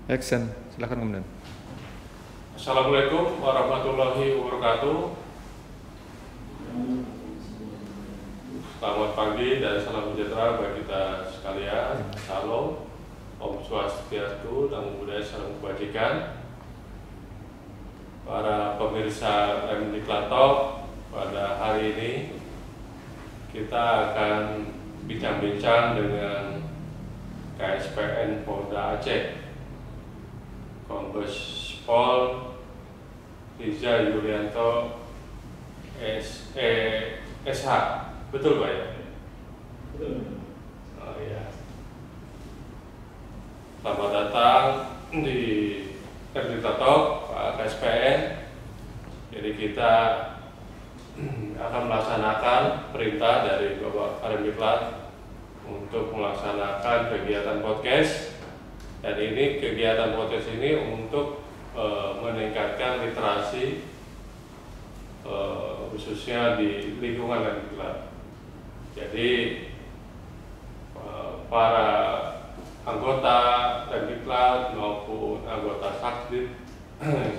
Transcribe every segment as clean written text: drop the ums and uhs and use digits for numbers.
Action, silakan kemudian. Assalamualaikum warahmatullahi wabarakatuh. Selamat pagi dan salam sejahtera bagi kita sekalian. Salam, Om Swastiastu, Namo Buddhaya, salam kebajikan. Para pemirsa MDiklat Talk, pada hari ini kita akan bincang-bincang dengan KSPN Polda Aceh, Kombes Pol Riza Yulianto SH. Betul Pak ya? Betul. Oh iya. Selamat datang di MDiklat Talk, Pak KSPN. Jadi kita akan melaksanakan perintah dari Bapak Aremdiklat untuk melaksanakan kegiatan podcast. Dan ini kegiatan podcast ini untuk meningkatkan literasi khususnya di lingkungan Aremdiklat. Jadi para anggota Aremdiklat maupun anggota Sakdit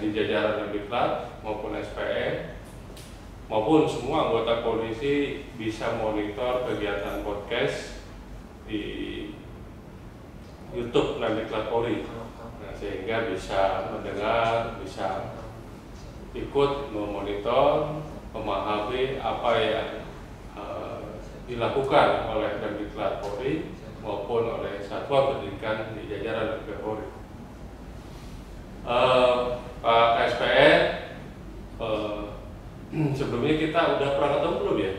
di jajaran Aremdiklat maupun SPN maupun semua anggota polisi bisa monitor kegiatan podcast di YouTube Aremdiklat Polri, sehingga bisa mendengar, bisa ikut memonitor, memahami apa yang dilakukan oleh Aremdiklat Polri maupun oleh satuan pendidikan di jajaran Aremdiklat Polri. Pak KSPN, sebelumnya kita udah pernah ketemu belum ya?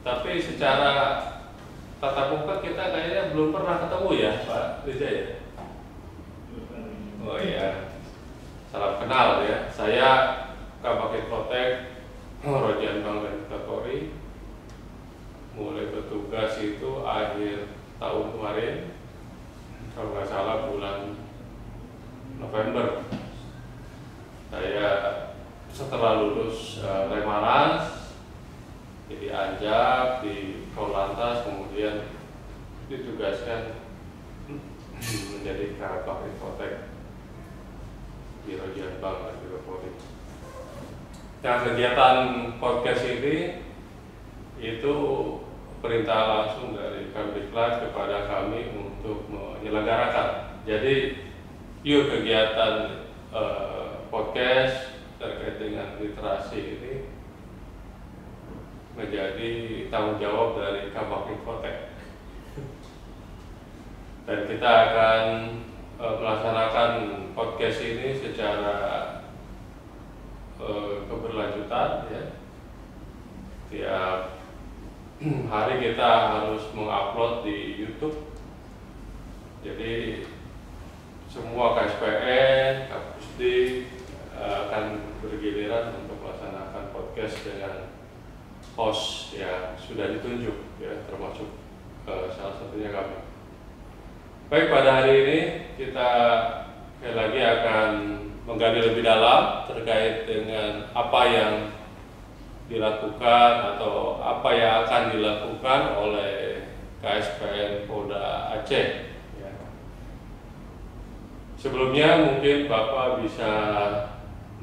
Tapi secara tatap muka kita kayaknya belum pernah ketemu ya Pak Riza ya? Oh iya, salam kenal ya. Saya Kabakit Protek Rojan Bang Aremdiklat Polri. Mulai bertugas itu akhir tahun kemarin, kalau nggak salah bulan November. Saya setelah lulus Remanas, jadi ajak di Korlantas, kemudian ditugaskan menjadi Kabakit Protek di Rojan Bang Aremdiklat Polri. Nah, kegiatan podcast ini itu perintah langsung dari Aremdiklat kepada kami untuk menyelenggarakan. Jadi, yuk kegiatan podcast terkait dengan literasi ini menjadi tanggung jawab dari Kabakit Protek. Dan kita akan melaksanakan podcast ini secara keberlanjutan ya. Tiap hari kita harus mengupload di YouTube. Jadi semua KSPN, Kapusdik akan bergiliran untuk melaksanakan podcast dengan host yang sudah ditunjuk ya, termasuk salah satunya kami. Baik, pada hari ini kita sekali lagi akan menggali lebih dalam terkait dengan apa yang dilakukan atau apa yang akan dilakukan oleh KSPN Polda Aceh. Ya. Sebelumnya mungkin Bapak bisa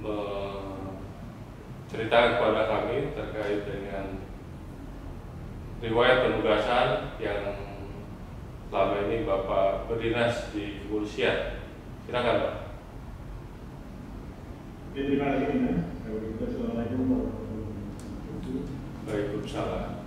menceritakan kepada kami terkait dengan riwayat penugasan yang selama ini Bapak berdinas di kepolisian. Silakan Pak. Terima kasih. Assalamualaikum warahmatullahi wabarakatuh. Waalaikumsalam.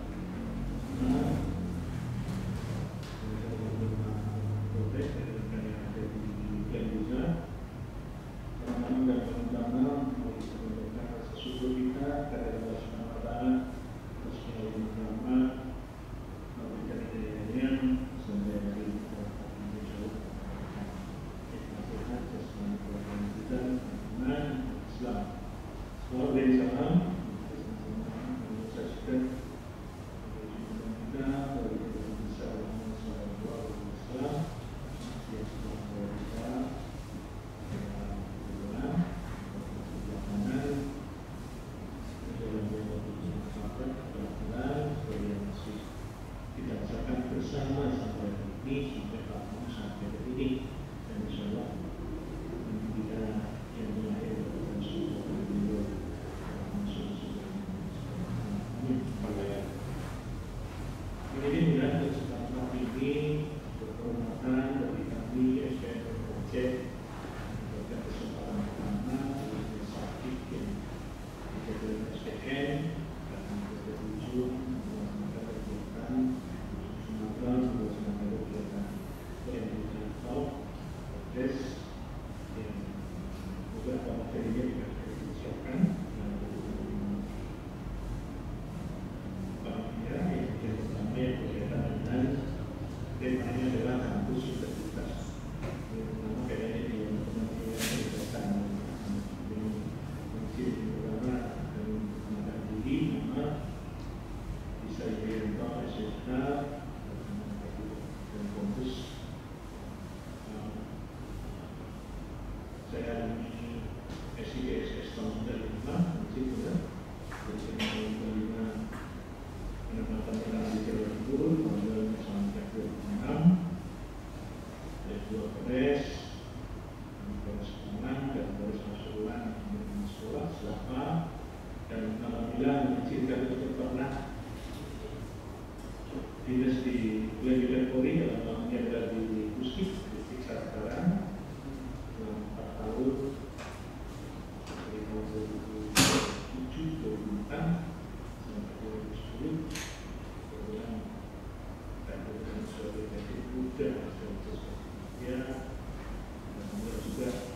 apabila mengizinkan untuk pernah dinas di wilayah Polri dalam namanya adalah di Pusdik diperiksa sekarang dalam 4 tahun dari tahun 2007, 2004 sampai 2010 kemudian dan sebagai penyidik muda ya dan kemudian juga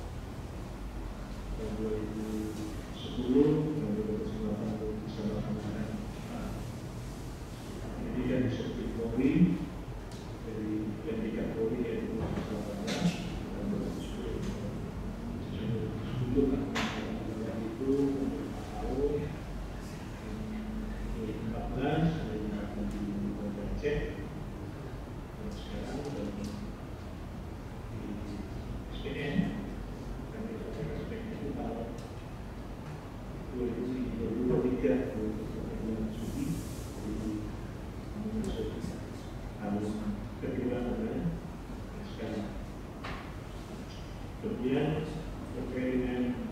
tahun 2010 dan 2009 bisa melakukan pendidikan di Sopir Polri dari pendidikan Polri yaitu Surabaya dan 2010 itu 4 tahun 2014 saya melakukan di Banda Aceh dan sekarang di SPN dan itu SPN itu tahun 2023 bulan Juli harus kedua adalah sekarang kemudian terkait dengan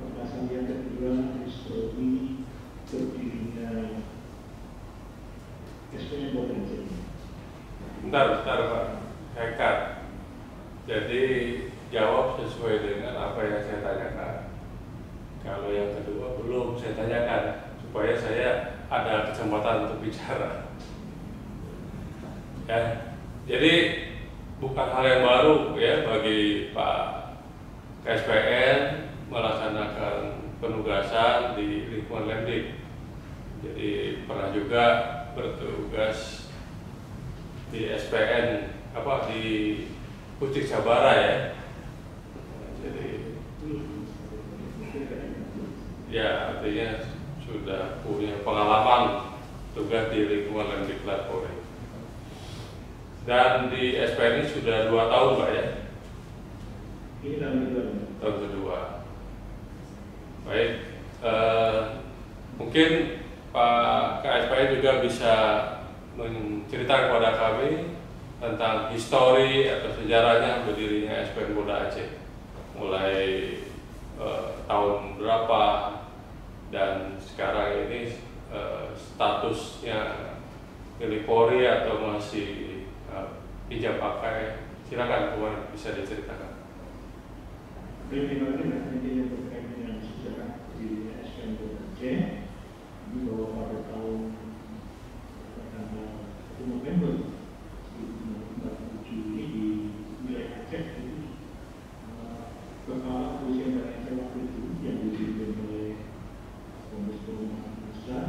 pembahasan yang kedua histori berdirinya SPN Banda Aceh. Bentar Pak Hekar. Jadi jawab sesuai dengan apa yang saya tanyakan. Kalau yang kedua belum saya tanyakan supaya saya ada kesempatan untuk bicara. Ya, jadi bukan hal yang baru ya bagi Pak KSPN melaksanakan penugasan di lingkungan Lemdik. Jadi pernah juga bertugas di SPN di Pusdik Sabara ya. Jadi ya artinya sudah punya pengalaman tugas di lingkungan Lemdik Polri. Dan di SPN ini sudah 2 tahun Pak ya? Ini tahun kedua. Baik, mungkin Pak KSPN juga bisa menceritakan kepada kami tentang histori atau sejarahnya berdirinya SPN Banda Aceh. Mulai tahun berapa dan sekarang ini statusnya milik Polri atau masih pinjam pakai. Silakan Tuan bisa diceritakan. Bagaimana yang terkait dengan sejarah dirinya SPN Banda Aceh ini bahwa pada tahun tanggal 1 November 1947 ini di wilayah Aceh itu kepala kepolisian daerah Aceh waktu itu yang dipimpin oleh Kombes Pol Musa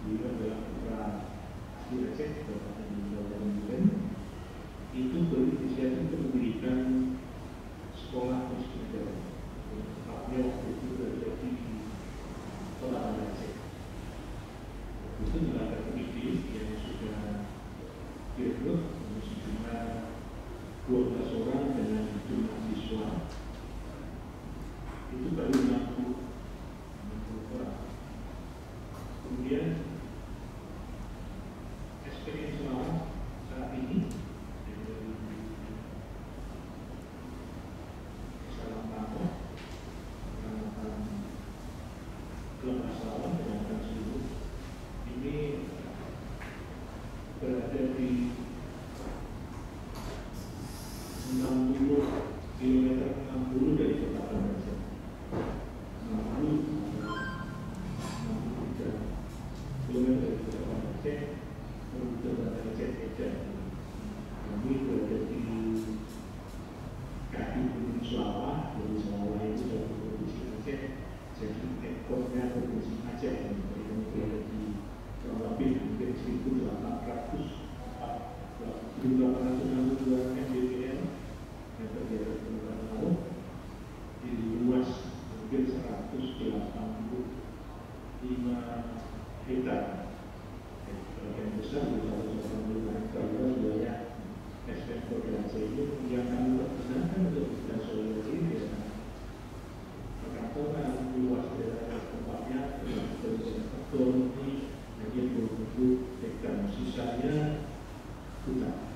beliau adalah putra asli Aceh Kabupaten Banda itu berinisiatif untuk mendirikan sekolah muslim tepatnya waktu itu berada di Kota Banda Aceh. Itu melalui pendidik yang sudah direkrut sejumlah 12 orang dengan jumlah siswa itu baru 60 orang. Kemudian SPN Semarang saat ini ini berada di 60 km 60 dari Kota Banda Aceh. 63 km dari Kota Banda Aceh menuju Banda Aceh Edan. Kami berada di kaki Gunung Selawah. Gunung Selawah itu dari Provinsi Aceh, jadi ekornya Provinsi Aceh. Jadi kami berada di kurang lebih hampir 1.862 mdpl yang terjadi di permukaan laut di luas hampir 185 hektar. Sebagian besar di 185 hektar wilayah SPN Banda Aceh ini yang kami pergunakan untuk bersolidasi dengan perkantoran luas daerah tempatnya dengan ekonomi hanya 20 hektar, sisanya hutan.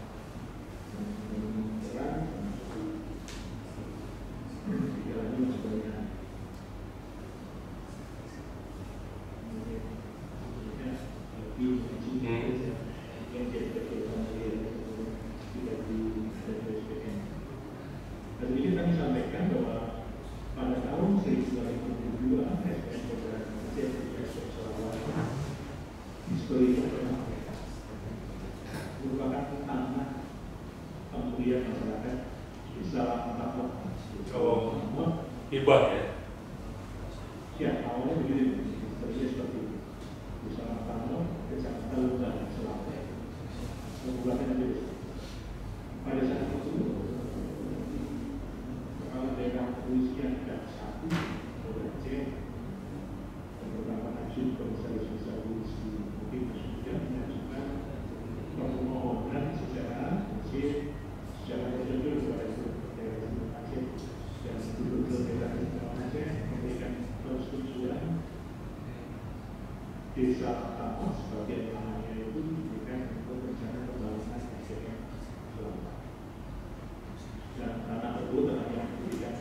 desa pertama sebagian tanahnya itu diberikan untuk rencana pembangunan SDM Selatan. Dan tanah tersebut tanah yang diberikan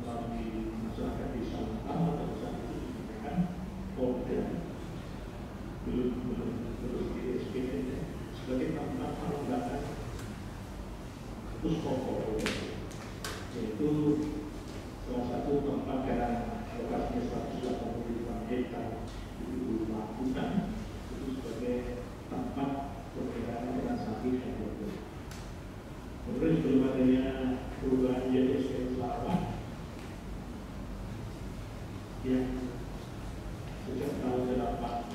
melalui masyarakat desa pertama pada saat itu diberikan Polda belum di SPN sebagai tempat pengembangan Puskoko, yaitu salah satu tempat yang lokasinya 185 hektar itu dilakukan itu sebagai tempat perkiraan transaksi dan produk. Kemudian sebelum adanya perubahan jadi SPN Selatan yang sejak tahun 84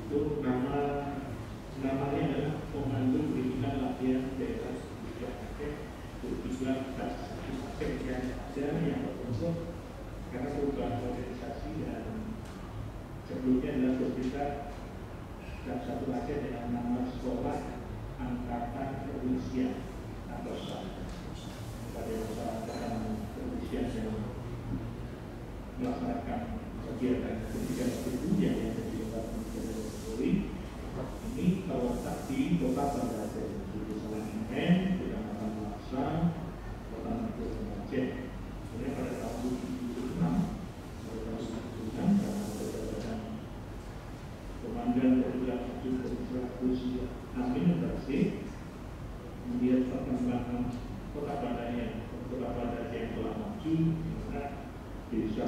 itu namanya adalah Komando Pendidikan Latihan Daerah Bidang Aceh bertujuan atas Aceh yang ada yang terbentuk karena perubahan organisasi dan sebelumnya adalah berbeda dan satu Aceh dengan nama sekolah angkatan kepolisian atau SAS pada angkatan kepolisian yang melaksanakan kegiatan pendidikan sebelumnya yang dilakukan oleh Polri. Ini terletak di Kota Banda Aceh, di Desa Langimen, Kecamatan Laksa, Kota Madiun Aceh. Kemudian pada tahun 2006, karena berdasarkan Komandan Kodim 7 Amin Bersi, melihat perkembangan Kota Banda Aceh yang telah maju, karena desa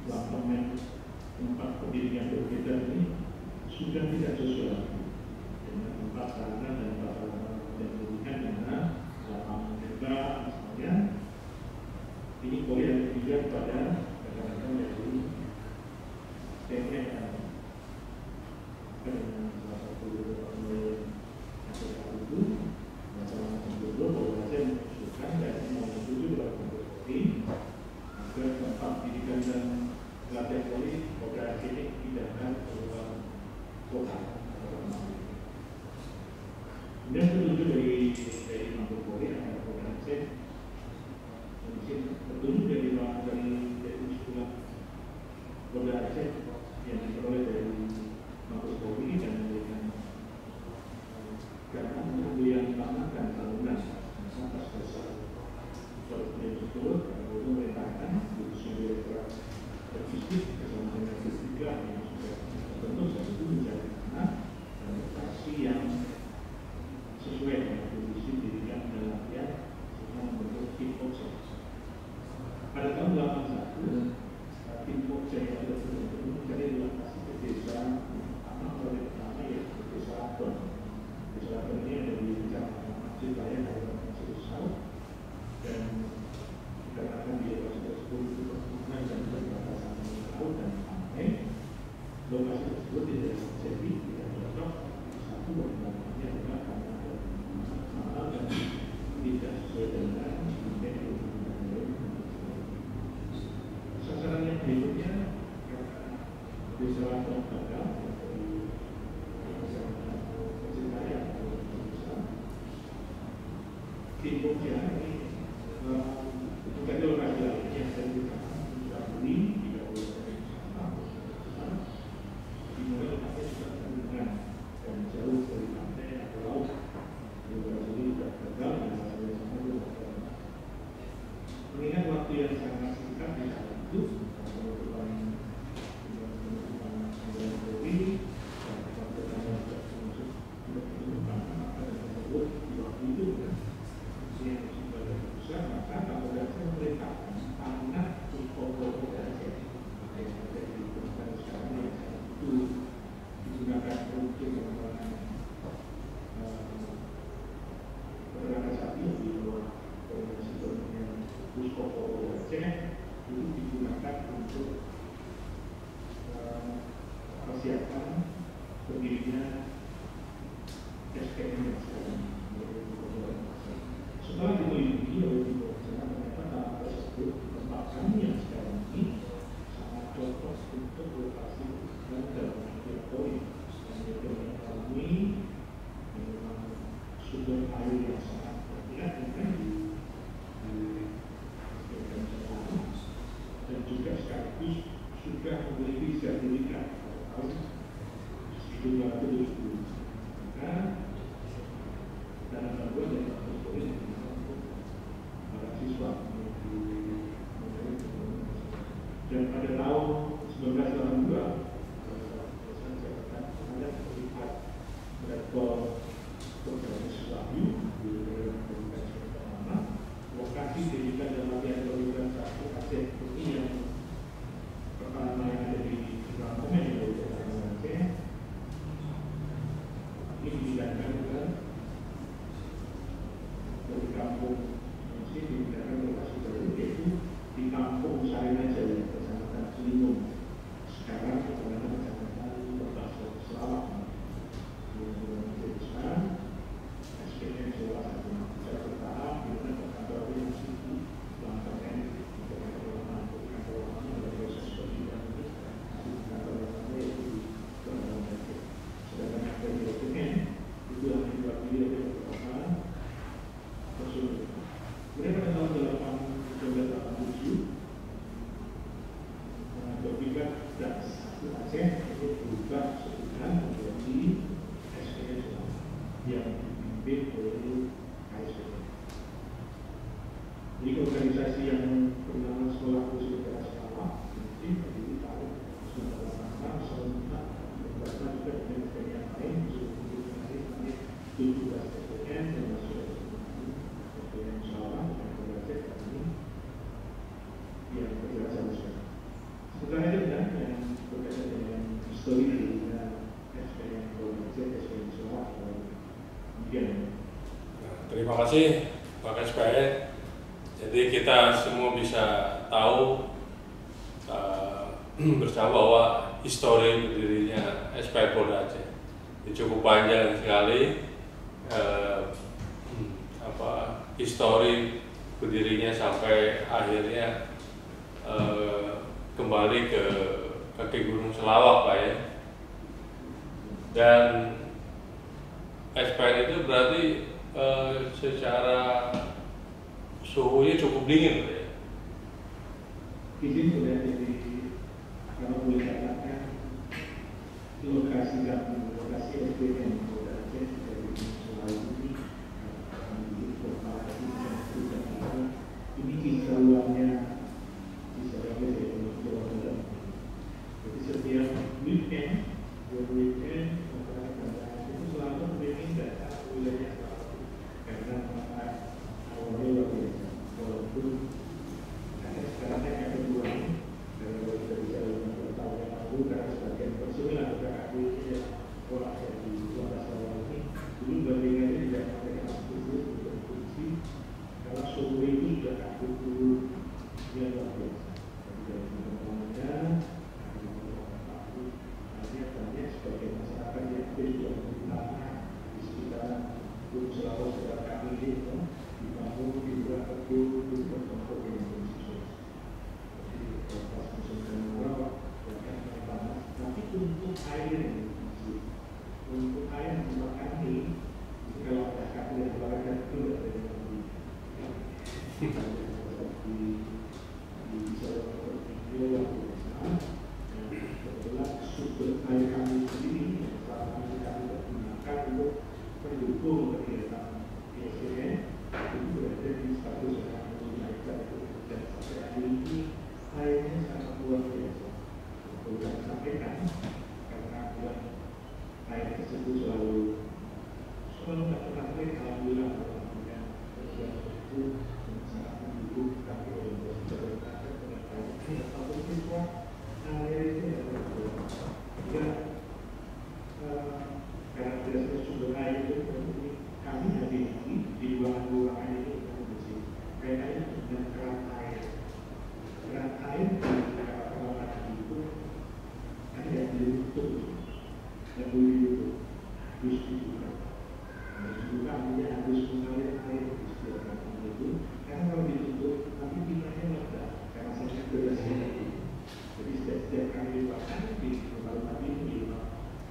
Lapangan tempat pendidikan berbeda ini sudah tidak sesuai dengan tempat sarana dan prasarana pendidikan karena lapangan juga misalnya ini boleh dilihat pada rekan-rekan dari TNI dengan salah satu oleh masyarakat itu masyarakat dulu bahwa saya mengusulkan dan menyetujui dalam Polri agar tempat pendidikan dan pelatihan Polri operasi ini pindahkan ke kota. Kemudian petunjuk dari Mabes Polri ada program Aceh, petunjuk dari sekolah Polda Aceh yang diperoleh dari Mabes Polri dan memberikan dana pembelian tanah dan bangunan atas dasar program tersebut. Kemudian memerintahkan khususnya Direktorat Logistik bersama dengan S3 yang sudah terbentuk saat itu menjadi tanah dan lokasi yang sesuai dengan kondisi pendidikan dan latihan serta membentuk tim Pokja. Pada tahun 81, tim Pokja yang sudah terbentuk mencari lokasi ke desa pertama yaitu Desa Labon. Desa Labon ini ada di Kecamatan Masjid Raya dan Masjid Saud dan dikarenakan di lokasi tersebut itu perkebunan dan perbatasan laut dan pantai. Lokasi tersebut tidak jadi tidak cocok. Satu namanya adalah karena ada masalah dan tidak sesuai dengan sasaran yang berikutnya desa Labon gagal dari Kecamatan Masjid Raya atau tim Pokja ini bukan itu lokasi lainnya yang saya berikan sudah beli 30 dimulai lokasi sudah terhubungan dan jauh dari pantai atau laut. Di lokasi ini sudah gagal dan masalah sama juga mengingat waktu yang sangat singkat di saat itu penutupan anggaran Polri dan waktu tanggal sudah termasuk penutupan anggaran tersebut di waktu itu kan yang sudah besar maka Kapolda Aceh memerintahkan tanah Polda Aceh yang ada di perusahaan sekarang yang itu digunakan untuk pengembangan peternakan sapi di luar koordinasi dengan Puskoko Polda Aceh itu digunakan Dan pada tahun 1982 saya ada melihat rekor program Wahyu di pertama lokasi pendidikan dan latihan organisasi Aceh ini yang pertama yang ada di Kampung yang dari Aceh ini dipindahkan ke dari kampung masih dipindahkan ke lokasi baru yaitu di kampung Sarina Jaya Kecamatan Cilindung sekarang Kecamatan Perbasar Selawak sekarang SPM Selawak secara bertahap di mana kantor masih di belakangnya kantor ada proses pendidikan ini kantor yaitu di sedangkan ada di dokumen itu yang diwakili oleh beberapa personil. Kemudian pada tahun 1987 Berikat dan Aceh itu berubah sebutan menjadi SPM yang dipimpin oleh KSPM. Jadi organisasi yang bernama Sekolah Khusus Keras Selawak ini berdiri tahun 1986 serentak beberapa juga dengan SPM yang lain seluruh 17 SPM termasuk SPM Selawak dan Aceh ini yang bergerak sama. Setelah itu kan yang berkaitan dengan histori dengan SPM Aceh, SPM Selawak kemudian. Terima kasih Pak SPN. Jadi kita semua bisa tahu bersama bahwa histori berdirinya SPN Polda Aceh ini cukup panjang sekali. Histori berdirinya sampai akhirnya kembali ke kaki Gunung Selawak Pak ya. Dan SPN itu berarti secara suhunya cukup dingin Pak ya. Izin sudah jadi kalau boleh katakan lokasi SPN Polda Aceh dari Sulawesi ini kisah uangnya bisa dapat jadi setiap weekend masyarakat itu selalu meminta wilayah Selawak karena awalnya luar biasa walaupun sekarang yang kedua karena kita bisa tahun yang lalu karena sebagian personil atau KKB ini orang yang di luar Selawak ini dulu bandingannya tidak mereka setuju untuk fungsi karena suhu itu sudah aktif dulu dia luar biasa dari teman-temannya banyak sebagai masyarakat yang juga menggunakan di sekitar Gunung Selawak sekitar kami itu dibangun juga betul untuk yang khusus. Jadi pas musim kemarau banyak yang panas, tapi untuk air yang dimakan ini kalau ada kami yang olahraga itu ada yang lebih di Selawak itu yang adalah sumber air kami sendiri yang selama ini kami gunakan untuk mendukung kegiatan SPN itu berada di status yang menunjukkan dan sampai hari ini airnya sangat luar biasa. Sudah disampaikan karena air tersebut selalu tak pernah baik alhamdulillah dengan itu sangat mendukung kami untuk berkata dengan baik atau siswa air itu karena tidak sumber air itu kami hari ini di ruangan ini bersih kaitannya dengan keran air di kamar itu ada yang ditutup dan boleh ditutup harus dibuka artinya harus mengalir air di setiap kamar itu karena kalau ditutup nanti pimpanya meledak karena saya berhasil jadi setiap kali dipakai di tempat tadi di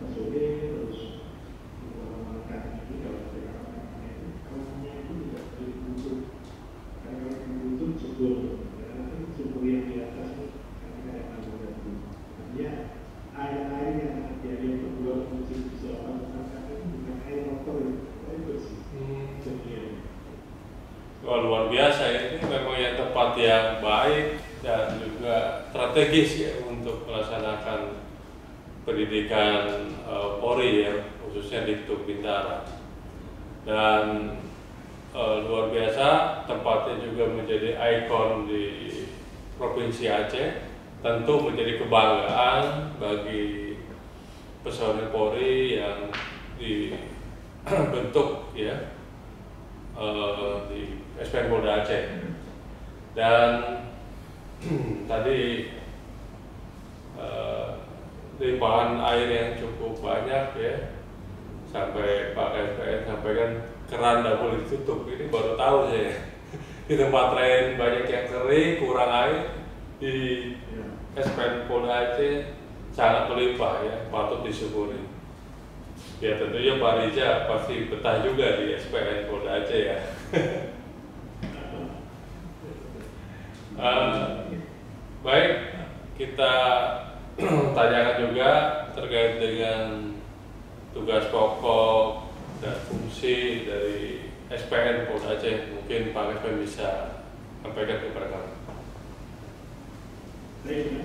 sore terus melakukan itu kalau kamarnya itu tidak ditutup karena kalau ditutup sebelum karena sebelum yang di atas itu karena ada anggota itu artinya air yang ada yang terbuat musim di Selawak itu bukan air kotor air bersih Wah, luar biasa ya, ini memang yang tepat tempat yang baik dan juga strategis ya untuk melaksanakan pendidikan Polri ya, khususnya di Tuk Bintara. Dan luar biasa, tempatnya juga menjadi ikon di Provinsi Aceh, tentu menjadi kebanggaan bagi personil Polri yang dibentuk ya di SPN Polda Aceh. Dan tadi limpahan air yang cukup banyak ya, sampai Pak SPN sampaikan keran tidak boleh ditutup. Ini baru tahu saya. Di tempat lain banyak yang kering, kurang air, di SPN Polda Aceh sangat melimpah ya, patut disyukuri. Ya tentunya Pak Riza pasti betah juga di SPN Polda Aceh ya. Baik, kita tanyakan juga terkait dengan tugas pokok dan fungsi dari SPN Polda Aceh. Mungkin Pak SPN bisa sampaikan kepada kami. Baik,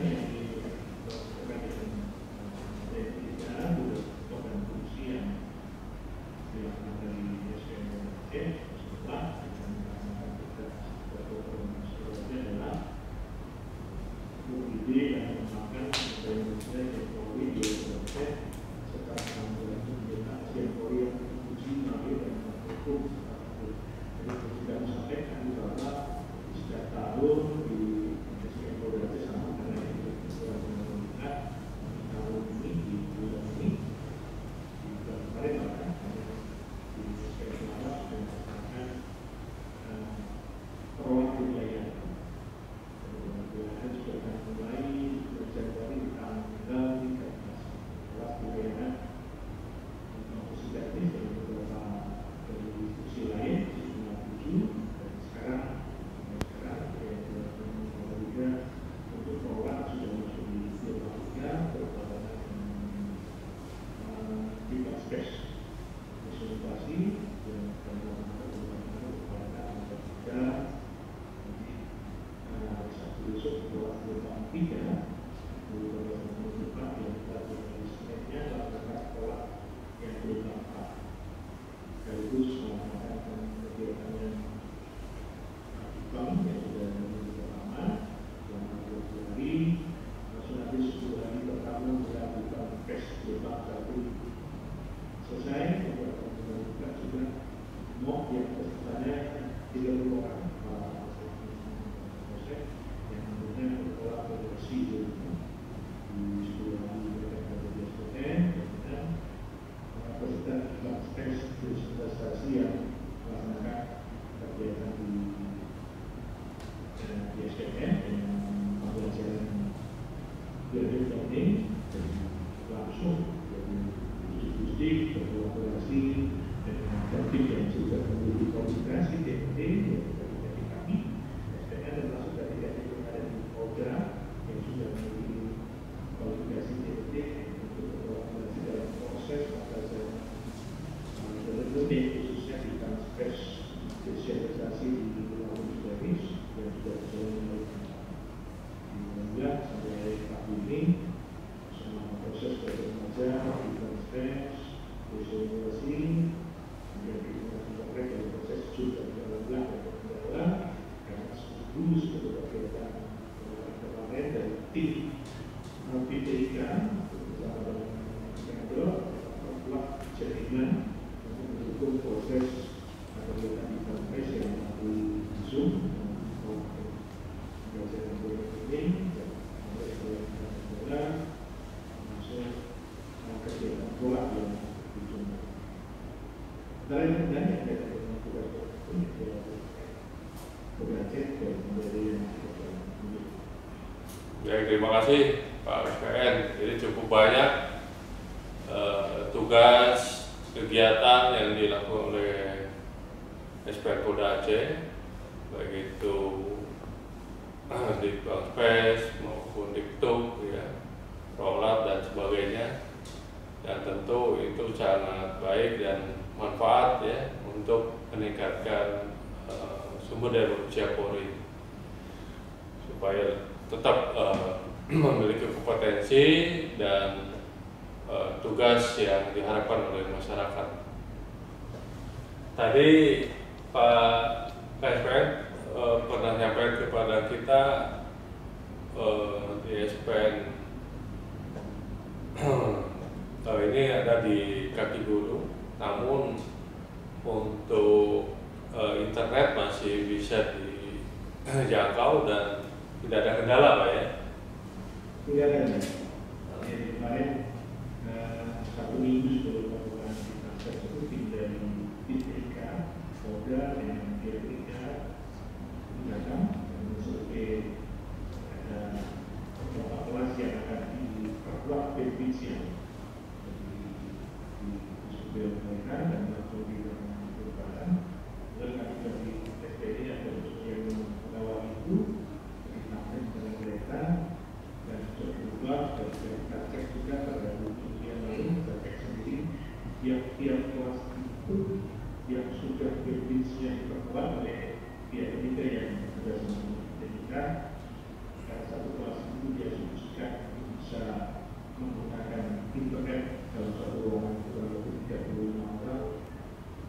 terima kasih Pak SPN. Jadi cukup banyak tugas kegiatan yang dilakukan oleh SPN Polda Aceh, baik itu di Bangspes maupun Diktuk, ya, Rolab dan sebagainya. Dan tentu itu sangat baik dan manfaat ya untuk meningkatkan sumber daya manusia Polri. supaya tetap memiliki kompetensi dan tugas yang diharapkan oleh masyarakat. Tadi Pak KSPN pernah nyampaikan kepada kita di SPN ini ada di kaki gunung, namun untuk internet masih bisa dijangkau dan tidak ada kendala, Pak ya? Tidak ada. Jadi kemarin 1 minggu sebelum melakukan aktivitas tersebut dari BPK, Polda dan DPK datang sebagai ada beberapa kelas yang akan diperkuat Belvisia di sumber mereka dan langsung di perubahan. Dan kami dari SPD ada yang mengawal itu disampaikan kepada mereka dan sudah berubah dan sudah kita cek juga pada buku yang lalu kita cek sendiri tiap kelas itu yang sudah Belvisia diperkuat oleh pihak ketiga yang sudah kita satu kelas itu dia sudah bisa menggunakan internet dalam satu ruangan kurang lebih 35 orang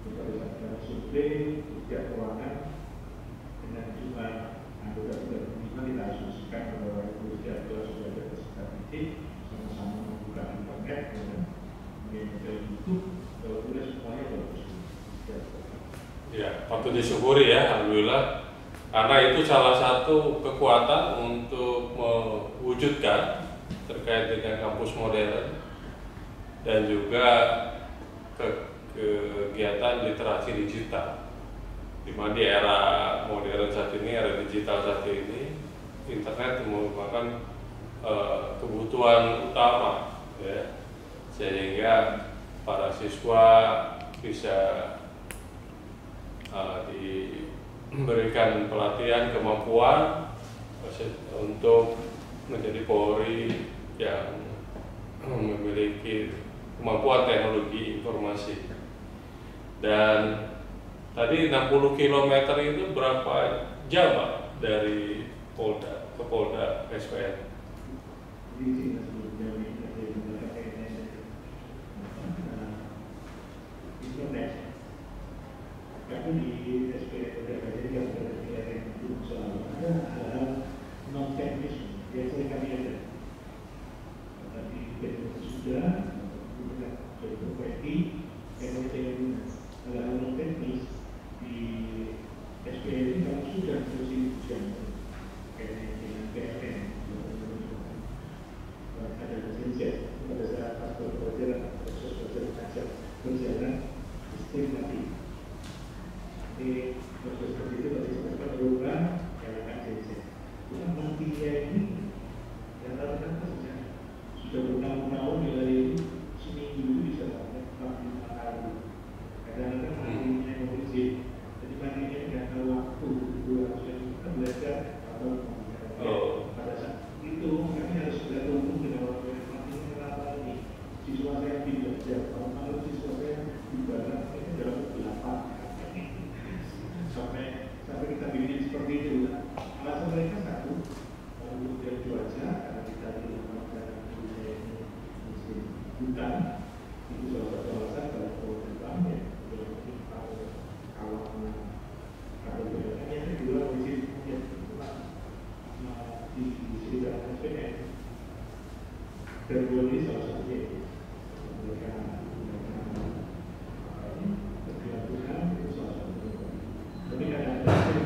kita bisa survei setiap ruangan dengan jumlah anggota sudah minimal kita asumsikan bahwa itu setiap kelas sudah ada sekitar titik sama-sama membuka internet kemudian YouTube kalau sudah semuanya bagus. Ya, patut disyukuri ya, alhamdulillah. Karena itu salah satu kekuatan untuk mewujudkan terkait dengan kampus modern dan juga kegiatan literasi digital. Di mana di era modern saat ini, era digital saat ini, internet merupakan kebutuhan utama, ya, sehingga para siswa bisa diberikan pelatihan kemampuan untuk menjadi Polri yang memiliki kemampuan teknologi informasi. Dan tadi 60 km itu berapa jam Pak dari Polda ke Polda SPN? Tapi di SPN jadi yang berkaitan dengan soal ada hal non teknis yang sering kami ada. Tapi itu sudah kita perbaiki yang ada hal non teknis di SPN ini kalau sudah bersih hujan kayak dengan PLN ada kesensian pada saat faktor pelajaran proses pelajaran berjalan sistem mati. Di proses seperti itu proses berubah yang akan selesai. Yang nantinya ini yang rata-rata sudah bertahun-tahun dari seminggu bisa sampai 45 hari. Kadang-kadang nantinya yang berizin, jadi nantinya tidak tahu waktu dua kita belajar atau pada saat itu kami harus sudah tunggu dengan waktu yang nantinya kenapa ini siswa saya tidak belajar. Kalau siswa saya di barat itu dalam 8 sampai kita bikin seperti itu. Alasan mereka satu, kemudian cuaca karena kita di musim hutan itu salah satu alasan kalau terbang ya kalau berbeda yang kedua musim hujan di sekitar SPN Februari salah satunya mereka berkelanjutan itu salah satu. Tapi kadang-kadang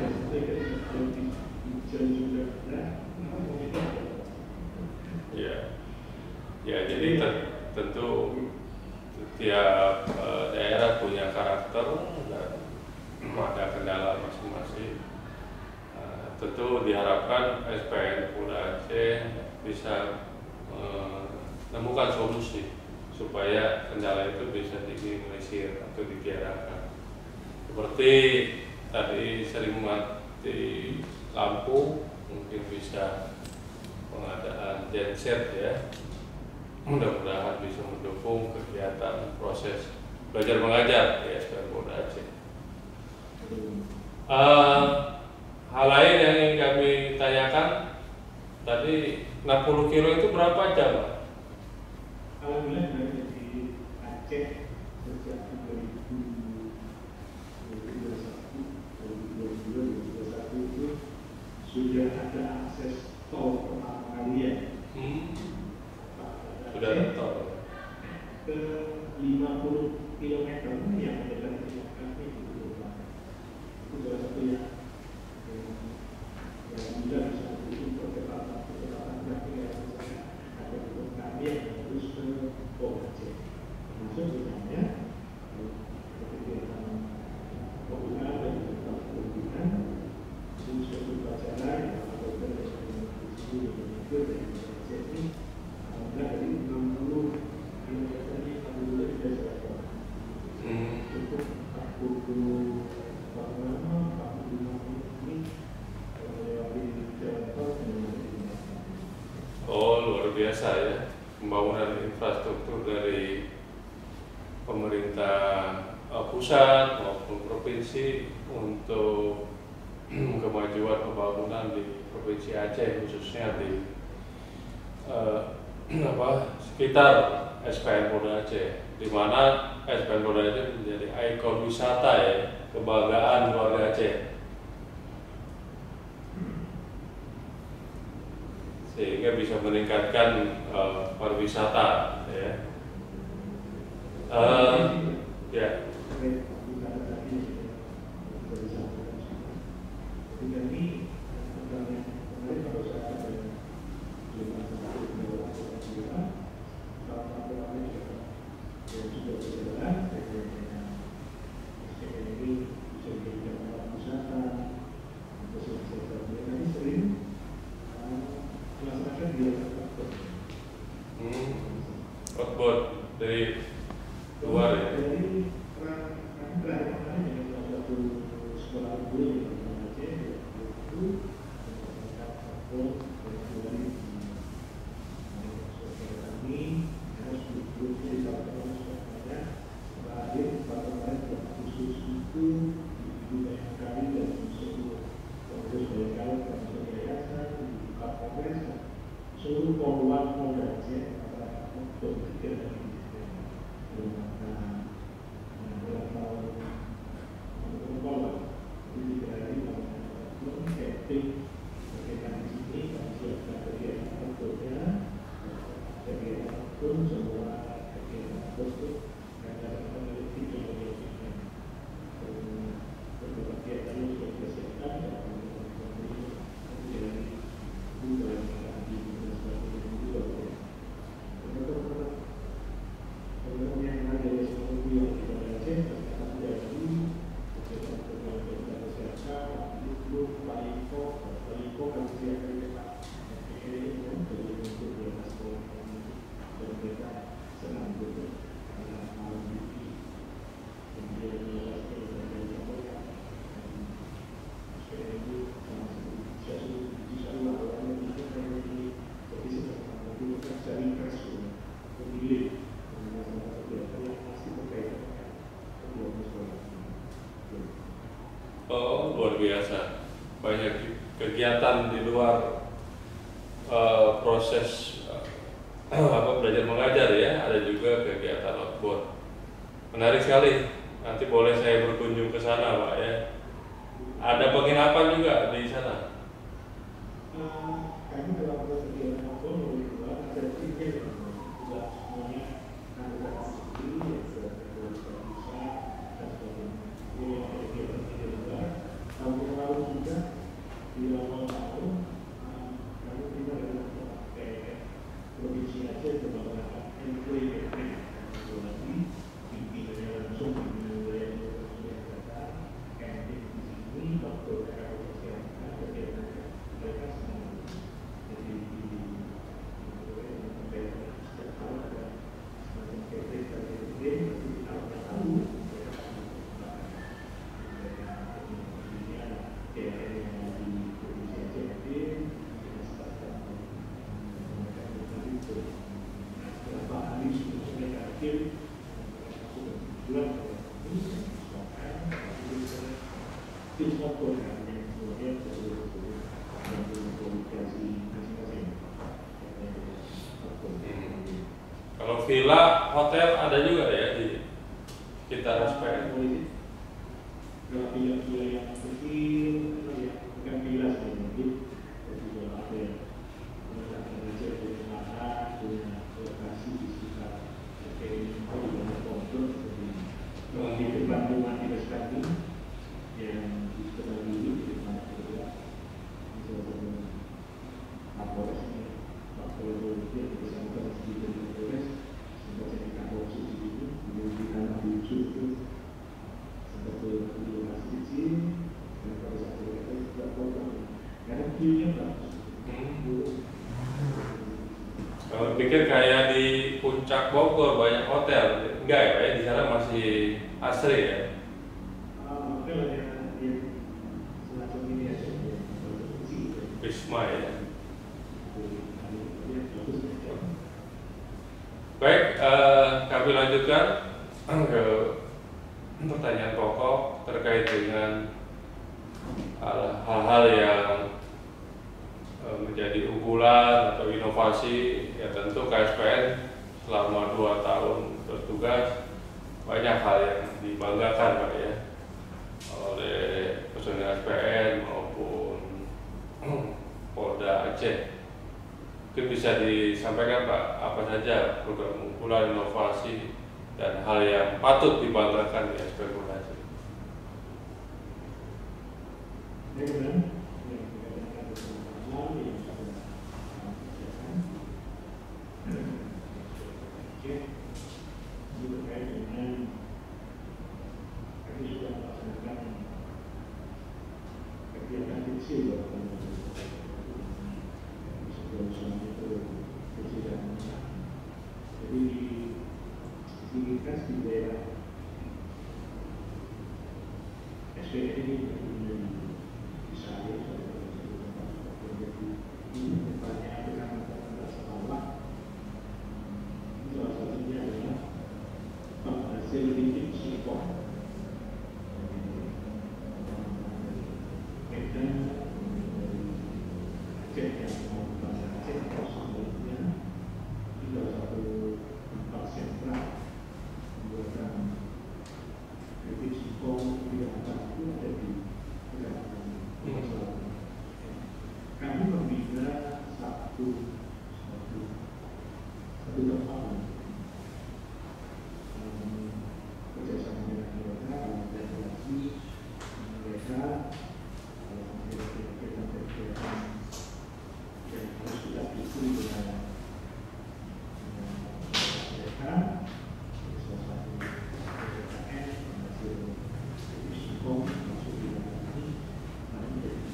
ya, jadi tentu setiap daerah punya karakter dan ada kendala masing-masing. Tentu diharapkan SPN Polda Aceh bisa menemukan solusi supaya kendala itu bisa diminimalisir atau ditiadakan. Seperti tadi sering mati lampu, mungkin bisa pengadaan genset ya. Mudah-mudahan bisa mendukung kegiatan proses belajar mengajar di SPN Polda Aceh. Hal lain yang ingin kami tanyakan Tadi 60 kilo itu berapa jam, Pak? Alhamdulillah dari Aceh sejak 2021 itu sudah ada akses tol pertama kali ya. Sudah ada tol ke 50 km yang ada di kami itu salah satu yang mudah bisa untuk kecepatan trafik yang ada di kami yang harus ke Aceh. Termasuk misalnya kegiatan penggunaan dan penggunaan unsur upacara yang dilakukan di itu dari Aceh ini dari 60 km ini alhamdulillah sudah selesai. Cukup 40 Oh, luar biasa ya, pembangunan infrastruktur dari pemerintah pusat maupun provinsi untuk kemajuan pembangunan di Provinsi Aceh, khususnya di sekitar SPN Polda Aceh, di mana SPN Polda Aceh menjadi ikon wisata ya, kebanggaan keluarga Aceh, sehingga bisa meningkatkan pariwisata ya. Ya. Outbound dari luar ya. Seluruh poluan Polda Aceh untuk berpikir dari Oh, luar biasa, banyak kegiatan di luar proses belajar mengajar ya, ada juga kegiatan outbound. Menarik sekali, nanti boleh saya berkunjung ke sana Pak ya. Ada penginapan juga di sana. Kami telah berkegiatan outbound dari luar, ada 3 yang sudah semuanya ada sendiri yang sudah bisa dan sebagainya. Tahun yang lalu juga di awal tahun kami tiba dengan Provinsi Aceh beberapa NPWP lagi pimpinannya langsung di wilayah Jakarta, NP di sini waktu kesehatan kegiatan mereka semua jadi di Kalau villa, hotel ada juga ya di sekitar SPN. Kalau villa-villa yang kecil, ya bukan villa sih mungkin, tapi kalau ada yang mengajak dari mana, punya lokasi di sekitar SPN itu banyak kompleks seperti kalau di depan rumah dinas kami yang di sekitar ini di depan kerja, misalnya Kapolres ini, Pak Polres itu bersama dengan Polres, sempat jadi Kapolres di situ, kemudian di tanah di itu sempat di lokasi kecil, dan pada saat itu tidak program, karena view-nya bagus. Kalau pikir kayak di Puncak Bogor banyak hotel, enggak ya Pak ya? Di sana masih asri ya? Hotel yang semacam ini aja, Wisma ya. Baik, kami lanjutkan ke pertanyaan pokok terkait dengan hal-hal yang menjadi unggulan atau inovasi. Ya tentu KSPN selama 2 tahun bertugas banyak hal yang dibanggakan Pak ya oleh personil KSPN maupun Polda Aceh. Mungkin bisa disampaikan Pak apa saja program unggulan, inovasi dan hal yang patut dibanggakan di SPN Polda Aceh. Ini berkait dengan kami sudah melaksanakan kegiatan kecil sebelum itu kecil dan besar. Jadi aktivitas di daerah SPN ini menjadi bisa ini banyak dengan sekolah. Salah satunya adalah hasil bidik singkong. Kita Aceh yang mau bahasa Aceh sebenarnya itu satu tempat sentral pembuatan bidik singkong di atas itu ada di Kecamatan Selatan. Kami membina satu tempat kerjasama dengan mereka, dan mereka kegiatan yang harus kita bikin dengan mereka, salah satu PKN, hasil singkong masuk di dalam ini, lalu menjadi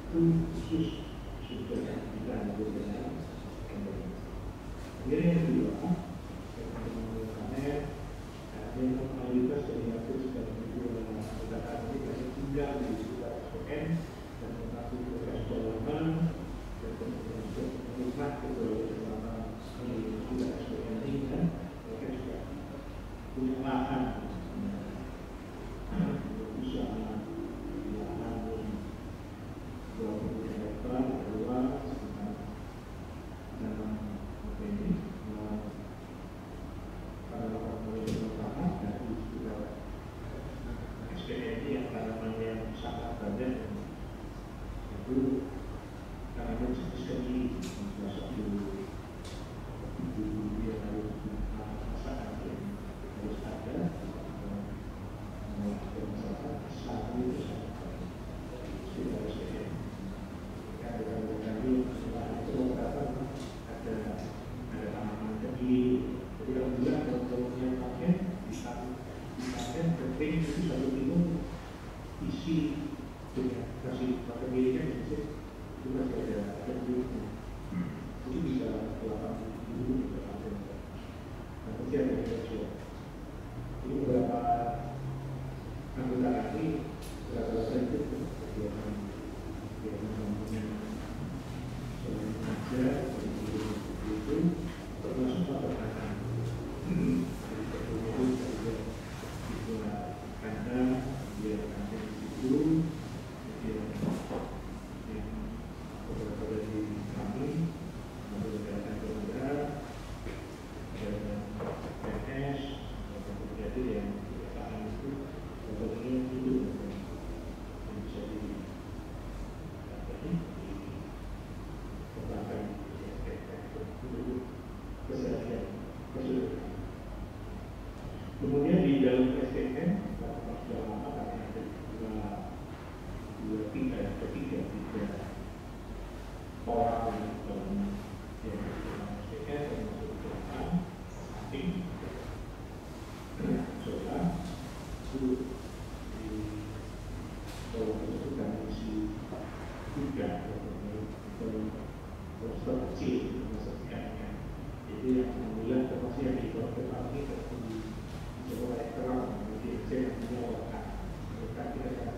akan khusus supaya kita benar-benar kembali. Kemudian yang kedua, pernah betul selama ini juga SPN ini kan mereka juga punya lahan usaha lahan 20 hektar luas dalam ini pada orang pertama dari juga SPN ini yang tanaman yang sangat banyak itu tanaman jenis seni masuk di dia harus masyarakat yang harus ada masyarakat saat itu sudah SPN kadang-kadang itu beberapa ada tanaman kecil jadi alhamdulillah kalau yang pakai bisa penting itu satu minggu isi dengan kasih pakai miliknya itu masih ada duitnya itu bisa 8 minggu bisa pakai nah pasti ada yang ini beberapa anggota kami beberapa sentuh kegiatan selain mengajar itu termasuk peternakan kandang dia kandang itu dia yang beberapa dari kami menggunakan kemudahan dan PNS jadi yang kebiasaan itu sebetulnya itu yang bisa dikembangkan itu kesehatan keseluruhan. Kemudian di dalam SDM sudah lama karena ada tiga orang yang SDM termasuk kelapa, samping, solar, itu di bawah itu kami isi 3 poster kecil maksudnya. Jadi yang alhamdulillah termasuk yang di bawah kami terjadi sebuah ekran jadi saya menjawabkan mereka kita akan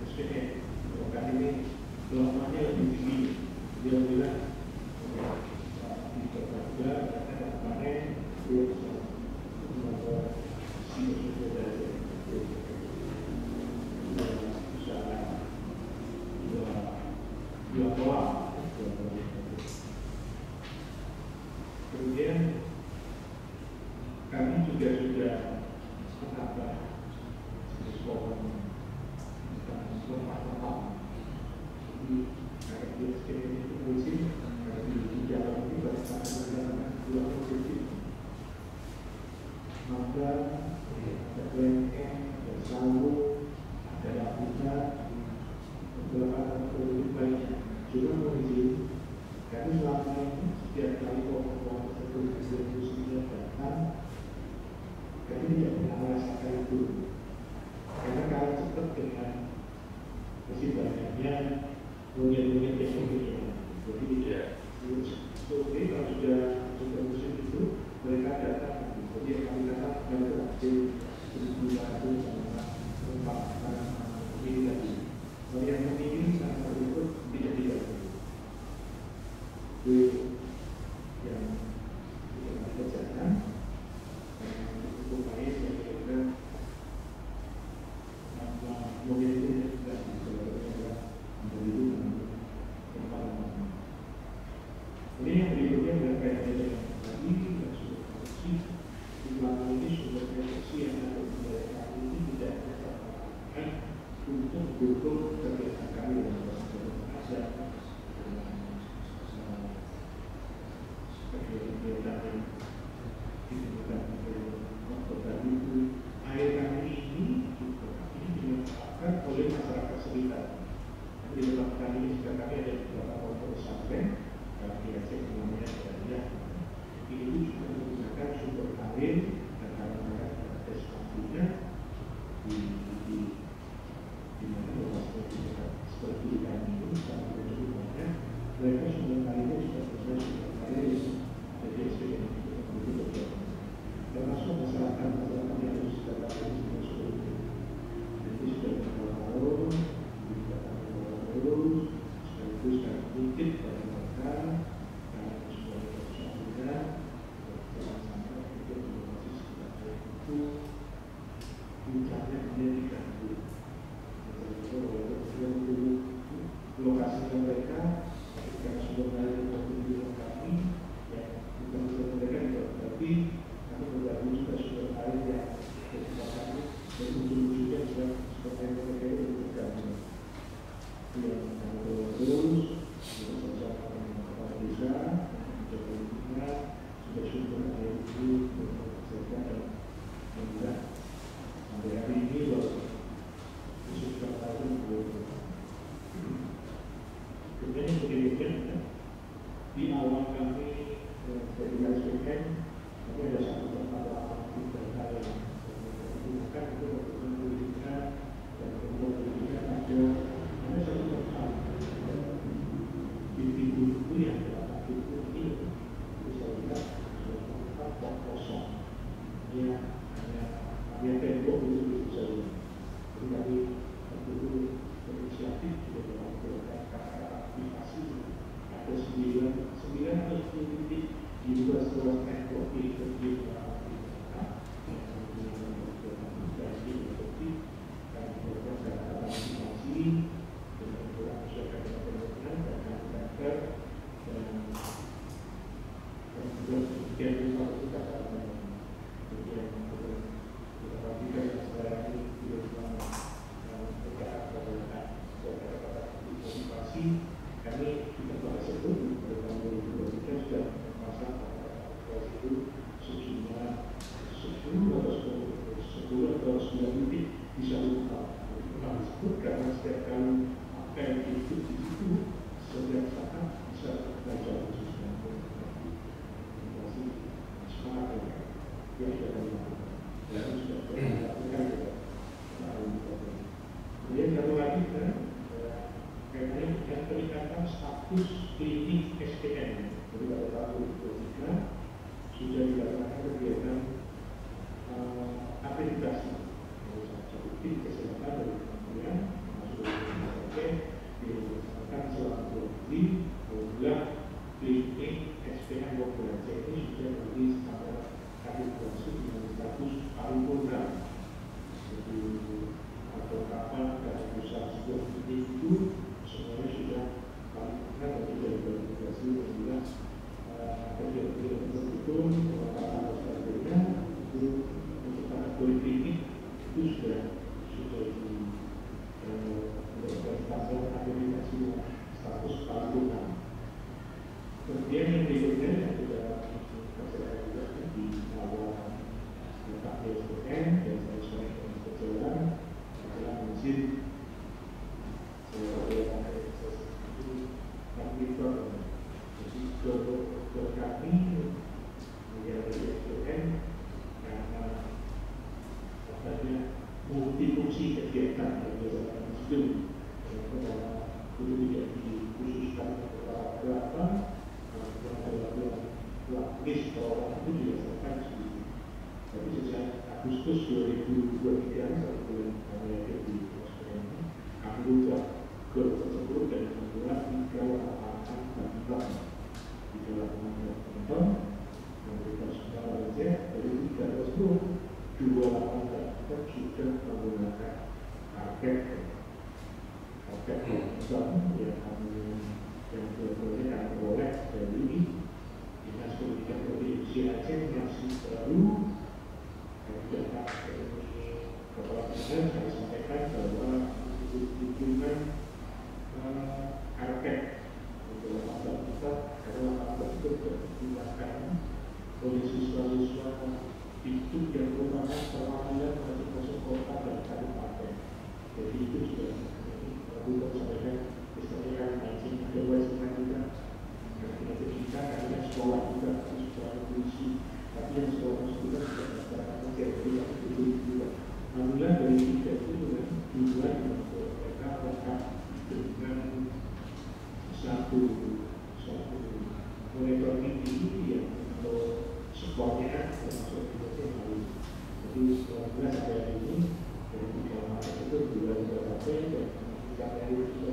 SPN bukan ini gelombangnya lebih tinggi dia bilang di Jakarta ada panen dia bisa membawa situ dari usaha dua kolam kemudian kami juga sudah menambah jenis pohon rumah-rumah jadi karena di SPN itu musim karena di jalan ini bersama-sama 2 musim maka ada kelengkeng, ada sawu, ada lapisan beberapa produk lainnya cuma musim kami selama ini setiap kali pohon-pohon tersebut musimnya datang kami tidak pernah merasakan itu karena kalau cepat dengan masih banyaknya mungkin-mungkin teknologi jadi kalau sudah musim itu mereka datang jadi kami datang mereka kecil 1.200 sama tempat ini lagi kalau yang memilih sama berikut tidak itu yang kita kerjakan cukup baik yang kita mobil itu tidak bisa menjadi tempat ini yang berikutnya adalah kaitannya dengan tadi dan sudah produksi jumlah ini sudah produksi yang ada di daerah ini tidak terpakai untuk mendukung kegiatan kami yang ada kegiatan yang dibutuhkan untuk tadi itu air kami ini dimanfaatkan oleh masyarakat sekitar. Di dalam kami ini juga kami ada beberapa pondok pesantren kalau biasa namanya Jariah. Itu juga menggunakan sumber air dan kadang-kadang ada sepatunya di mana lokasinya juga seperti kami ini sama dengan mereka sumber airnya juga berbeda sumber air jadi SPN itu begitu termasuk masyarakat yang harus kita lakukan seperti itu. Jadi sudah berapa tahun, sekaligus mungkin pada mereka karena sebuah persoalan jangan sampai itu informasi sekitar itu puncaknya dia diganggu. Lokasinya mereka ketika sudah dari pertunjukan kami yang bukan mereka juga berarti kami bergabung juga sudah lain yang ketika kami berujung-ujungnya juga seperti mereka itu bergabung yang terus bersama-sama dengan kepala desa mencoba lingkungan sudah sumber air itu berserta dan juga sampai hari ini baru sudah tahun kemudian kemudian di awal kami dari SPN tapi ada satu pertanyaan yang digunakan untuk pendidikan dan pendidikan ada satu pertanyaan di buku yang dalam buku ini bisa lihat tempat kosong dia hanya tembok itu bisa lihat jadi kami dulu berinisiatif dalam beberapa aktivasi ada 9 atau 10 titik di luar sekolah tembok di kecil kami kita bahas itu pada tahun 2023 sudah memasang itu sejumlah 10 atau 9 titik di satu tahun tersebut karena setiap kali apa yang itu di situ setiap saat bisa belajar khususnya masih semangat yang sudah dan sudah dilakukan kemudian satu lagi kaitannya dengan peningkatan status klinik SPN. Jadi pada tahun 2023 sudah dilakukan kegiatan akreditasi satu tim kesehatan dari kementerian masuk ke dilaksanakan selama 2 bulan. Kemudian klinik SPN Bogor ini sudah menjadi standar akreditasi dengan status paripurna. Jadi atau kapan dari pusat sebuah klinik itu semuanya sudah paripurna dan sudah diverifikasi dan jelas kegiatan tertutup pengetahuan dan sebagainya itu untuk kategori klinik itu sudah mendapatkan standar akreditasi status paripurna. Kemudian yang berikutnya yang sudah saya juga di awal letak SPN dan saya sering berjalan adalah izin jadi dokter kami menjadi SPN karena katanya multifungsi kegiatan yang dilakukan itu karena itu tidak dikhususkan kepada berapa yang adalah list orang itu dirasakan sedikit. Tapi sejak Agustus 2023 satu bulan kami ada di SPN kami buka gol tersebut dan membuat 3 lapangan badminton di dalam badminton memberikan semua saja dari 3 tersebut 2 lapangan badminton sudah menggunakan karpet badminton yang kami yang berbeda kami boleh dari Dinas Pendidikan Provinsi Aceh masih baru dan kepala Dinas saya sampaikan bahwa dukungan karpet untuk lapangan kita karena lapangan itu digunakan oleh siswa-siswa itu yang merupakan perwakilan masing-masing kota dan kabupaten. Jadi itu sudah bukan sampaikan misalnya kan mancing ada wajibnya juga karena kita karena sekolah juga sekolah polisi tapi yang sekolah juga sudah masyarakat menjadi yang itu juga. Alhamdulillah dari 3 itu dengan tujuan untuk mereka lengkap dengan satu monitor ini yang untuk sekolahnya termasuk juga yang lain. Jadi alhamdulillah sampai hari ini dari 3 Maret itu 2 dan 3 April dan 3 Mei itu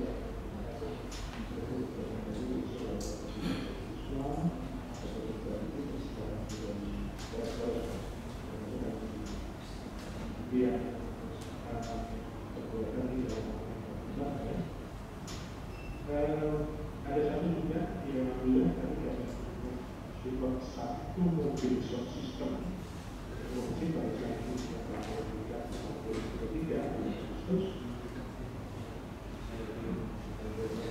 Ada satu juga yang alhamdulillah tadi ada support satu mobil sound system. Mungkin pada saat itu sudah ketiga Agustus.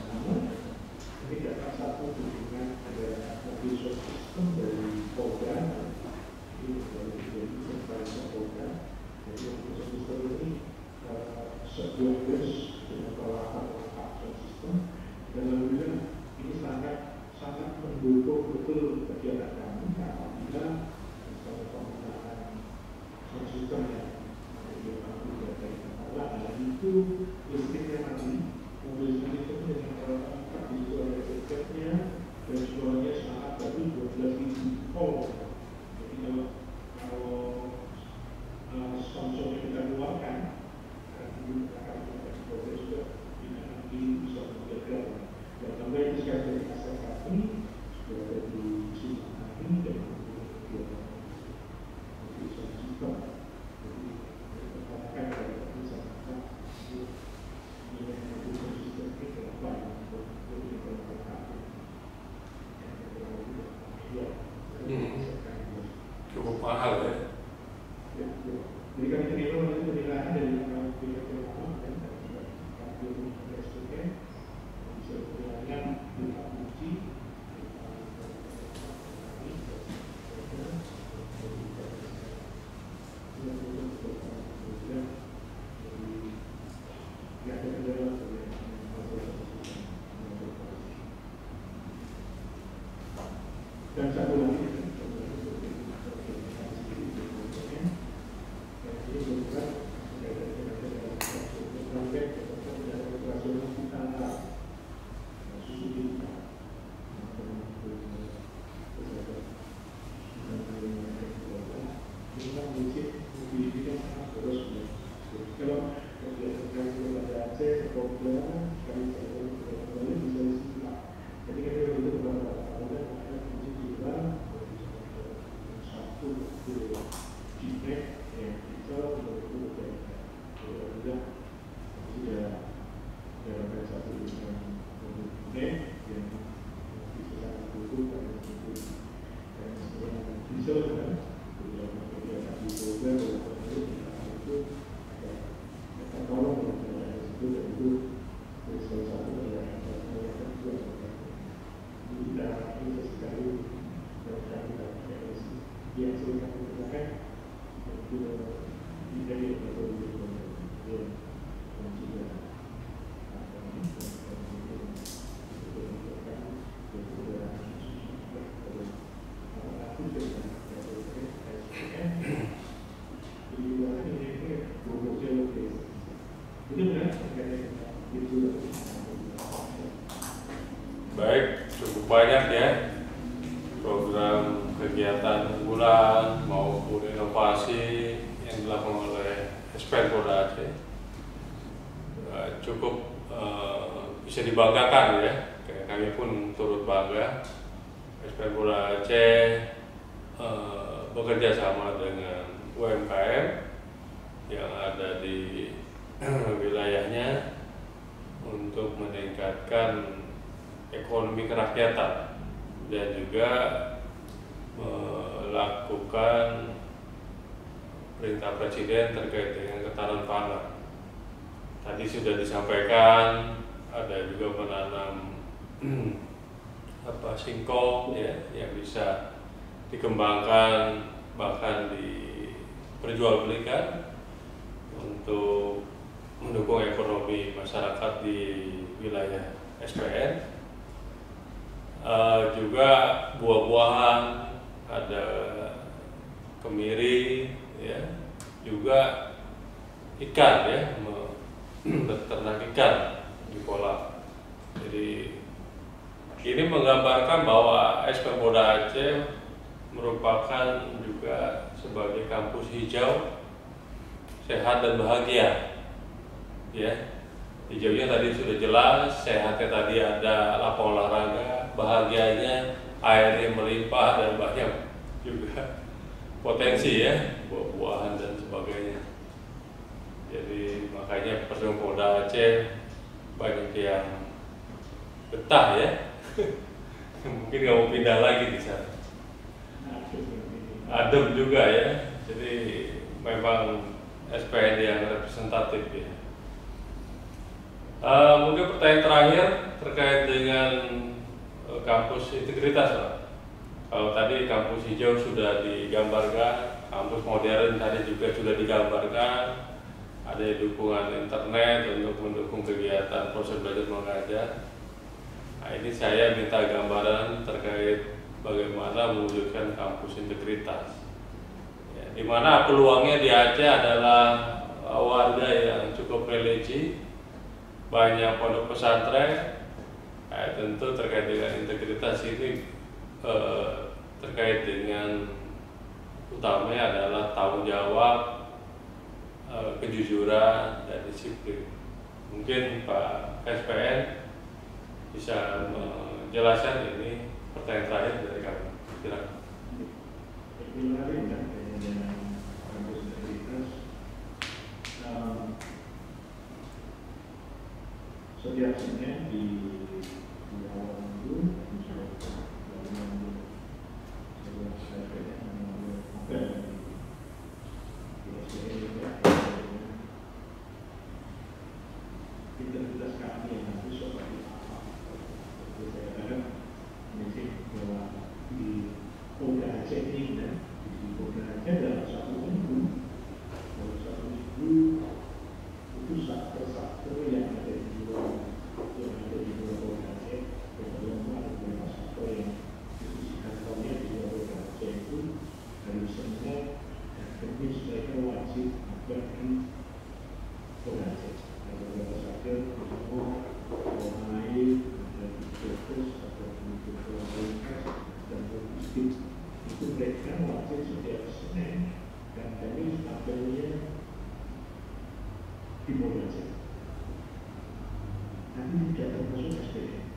Namun ini dapat satu dengan ada mobil sound system dari Polda. Ini dari serta Polda. Jadi mobil sound system ini sebuah bus dengan peralatan sound system. Dan alhamdulillah ini sangat mendukung betul kegiatan kami apabila penggunaan sound system yang itu listriknya mati, mobil itu dengan peralatan itu ada efeknya dan suaranya sangat bagus 12.000 volt. Jadi kalau sound yang kita keluarkan akan juga nanti bisa menjaga. Dan tambah itu sekarang dari aset kami sudah ada di sini kami dan kemudian bisa juga. Jadi katakan kalau bisa ini yang bisa sistem ini kenapa untuk cukup mahal ya. Jadi kami terima itu penilaian dari pihak yang dan SPK bisa penilaian berupa uji dan satu lagi Baik, cukup banyak ya program kegiatan unggulan maupun inovasi yang dilakukan oleh SPN Polda Aceh. Cukup bisa dibanggakan ya, kami pun turut bangga. SPN Polda Aceh bekerja sama dengan UMKM yang ada di wilayahnya untuk meningkatkan ekonomi kerakyatan dan juga melakukan perintah presiden terkait dengan ketahanan pangan. Tadi sudah disampaikan ada juga menanam singkong ya yang bisa dikembangkan bahkan diperjualbelikan untuk mendukung ekonomi masyarakat di wilayah SPN. Juga buah-buahan, ada kemiri, ya, juga ikan ya, beternak ikan di kolam. Jadi ini menggambarkan bahwa SPN Polda Aceh merupakan juga sebagai kampus hijau, sehat dan bahagia, ya. Hijaunya tadi sudah jelas, sehatnya tadi ada lapang olahraga, bahagianya airnya melimpah dan banyak juga potensi ya, buah-buahan dan sebagainya. Jadi makanya Persum Polda Aceh banyak yang betah ya. Mungkin nggak mau pindah lagi di sana. Adem juga ya, jadi memang SPN yang representatif ya. Mungkin pertanyaan terakhir terkait dengan kampus integritas Pak. Kalau tadi kampus hijau sudah digambarkan, kampus modern tadi juga sudah digambarkan, ada dukungan internet untuk mendukung kegiatan proses belajar mengajar. Nah, ini saya minta gambaran terkait bagaimana mewujudkan kampus integritas. Ya, di mana peluangnya di Aceh adalah warga yang cukup religi, banyak pondok pesantren. Tentu terkait dengan integritas ini terkait dengan utamanya adalah tanggung jawab, kejujuran dan disiplin. Mungkin Pak SPN bisa menjelaskan ini. Pertanyaan terakhir dari kami. Silakan. Setiap Senin di awal minggu, integritas kami yang harus seperti apa? Saya katakan bahwa di Polda Aceh ini di Polda Aceh dalam satu minggu itu satu yang ada di luar Polda Aceh, kemudian ada beberapa satu yang diskusi kantornya di luar Polda Aceh itu hari Senin dan Kamis mereka wajib ada di Polda Aceh. Ada beberapa satu mengenai fokus atau kualitas dan logistik itu mereka wajib setiap Senin dan Kamis apelnya di Polda Aceh. Tapi tidak termasuk SPN.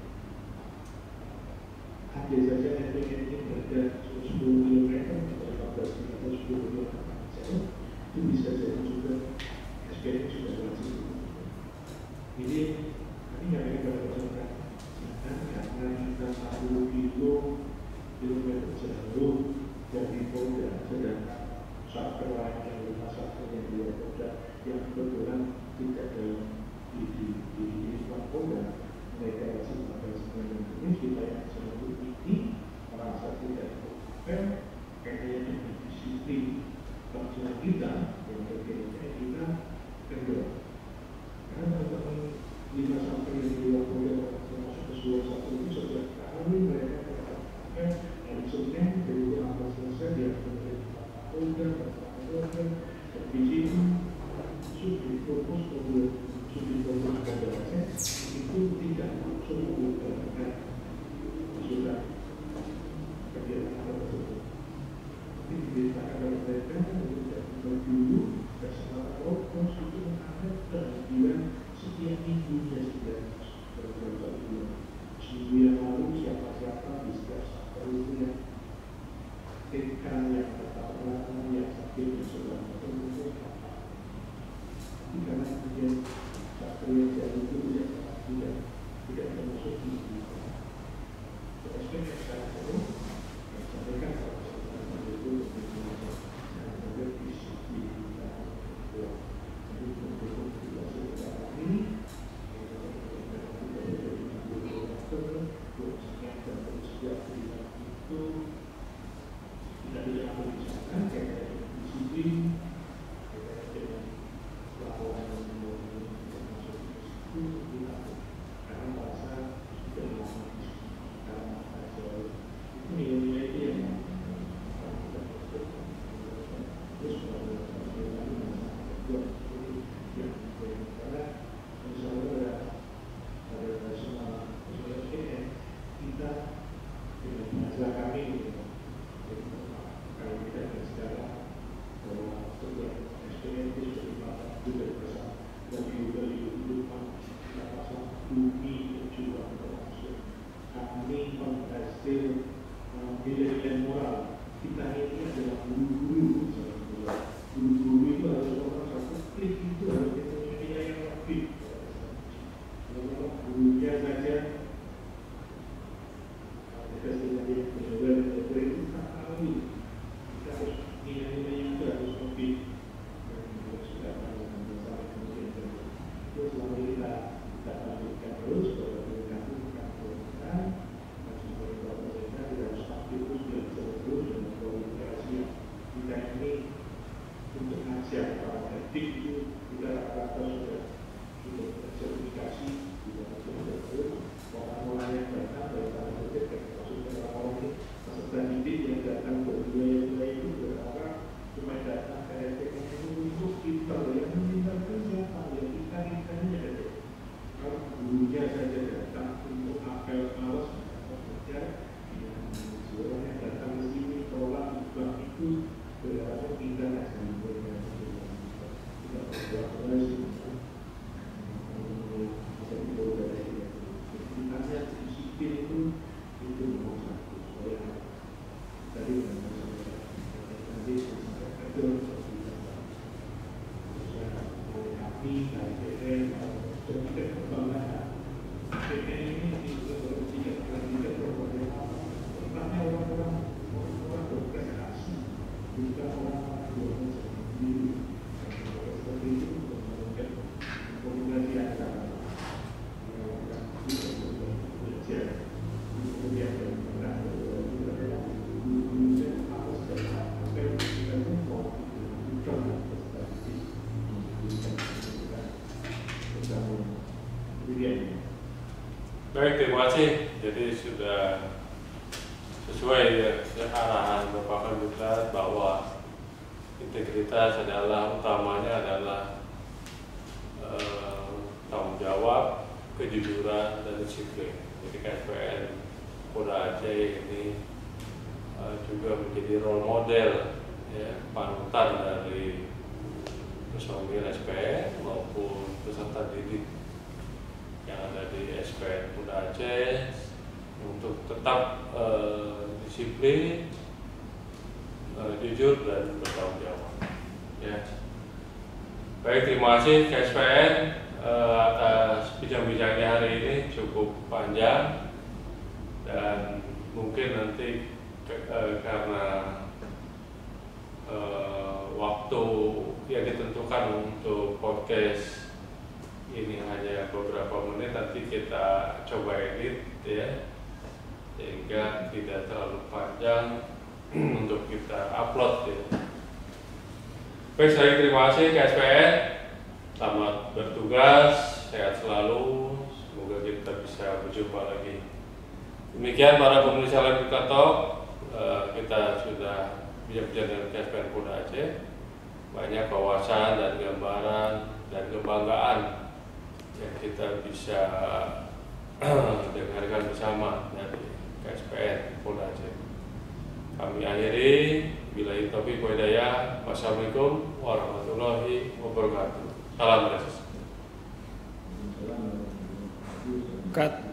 Ada saja SPN ini berada 10 km atau 14 km atau 10 km itu bisa jadi juga SPN sudah wajib. Jadi kami nggak ada berapa karena kita 40 kilometer jauh dari Polda, sedangkan satu lain yang rumah satu yang di luar Polda yang kebetulan tidak dalam di Polda, mereka wajib pada sebenarnya ini kita yang selalu ini merasa tidak fair karena yang disiplin pelaksanaan kita yang terkait kita kendor. Karena teman-teman 5 sampai yang di luar Polda termasuk keseluruhan satu itu setiap kali mereka mengatakan yang Senin dari 15 selesai dia Polda dan di sini sudah fokus pada Aceh itu tidak masuk ke sudah kegiatan tersebut. Tapi diberitakan oleh mereka tidak dulu bersama fokus itu mengalir kemudian setiap minggunya sudah beberapa bulan. Seminggu yang lalu siapa-siapa di setiap satu itu yang TK yang katakanlah yang sakit sudah bertemu karena kemudian satu yang jauh itu tidak termasuk di aspek sekarang itu yang sampaikan kalau sekarang itu ada disiplin kita jadi untuk sekarang ini itu tidak bisa karena disiplin laporan karena bahasa sudah lama karena itu nilai-nilai yang terus karena misalnya ada semua kita dengan pengajar kami kalau kita sekarang bahwa setiap SPN itu sudah dipakai juga bersama dan juga hidupan pasang bumi dan juga termasuk kami menghasil nilai-nilai moral kita ini adalah guru-guru guru-guru itu harus orang satu klik itu harus punya nilai yang lebih kalau gurunya saja Baik, terima kasih. Jadi sudah sesuai ya, arahan Bapak Kadublat bahwa integritas adalah utamanya adalah tanggung jawab, kejujuran, dan disiplin. Jadi KSPN Polda Aceh ini juga menjadi role model, ya, panutan dari personil SPN maupun peserta didik yang ada di SPN Polda Aceh untuk tetap disiplin, jujur, dan bertanggung jawab. Ya. Baik, terima kasih KSPN atas bincang-bincangnya hari ini, cukup panjang dan mungkin nanti karena waktu yang ditentukan untuk podcast ini hanya beberapa menit, nanti kita coba edit ya, sehingga tidak terlalu panjang untuk kita upload ya. Baik, saya terima kasih KSPN, selamat bertugas, sehat selalu, semoga kita bisa berjumpa lagi. Demikian para pemirsa Live Talk, kita sudah bincang-bincang dengan KSPN Polda Aceh, banyak wawasan dan gambaran dan kebanggaan yang kita bisa dengarkan bersama dari KSPN Polda Aceh. Kami akhiri, billahi taufiq wal hidayah. Wassalamualaikum warahmatullahi wabarakatuh. Salam. Cut.